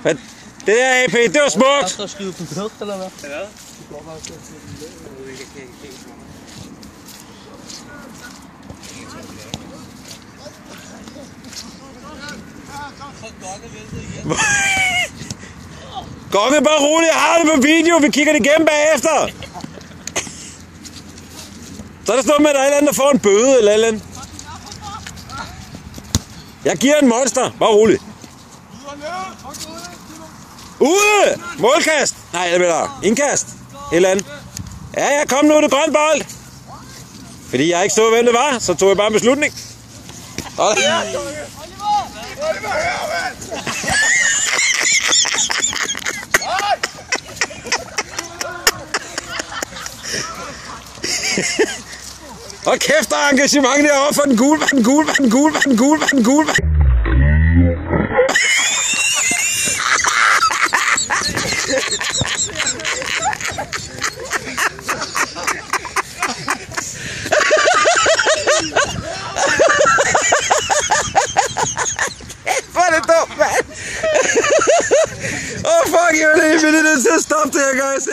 Hvad? Det der AP, det var smukt! Skal du skyde på produkt, eller hvad? Ja. Gonge, bare roligt, jeg har det på video, vi kigger det igennem bagefter. Så er der stået med, at der er et eller andet, der får en bøde eller et eller andet. Jeg giver en monster, bare roligt. Ude! Målkast! Nej, det bliver indkast. Et eller andet. Ja, kom nu, det grønne bold. Fordi jeg ikke så, hvem det var, så tog jeg bare en beslutning. Og kæft, der er engagement derovre for den gule, den gule, den gule, den gule, den gule. Hvor er det dumt, mand! Fuck, jeg vil lige nødt til at stoppe det her, guys.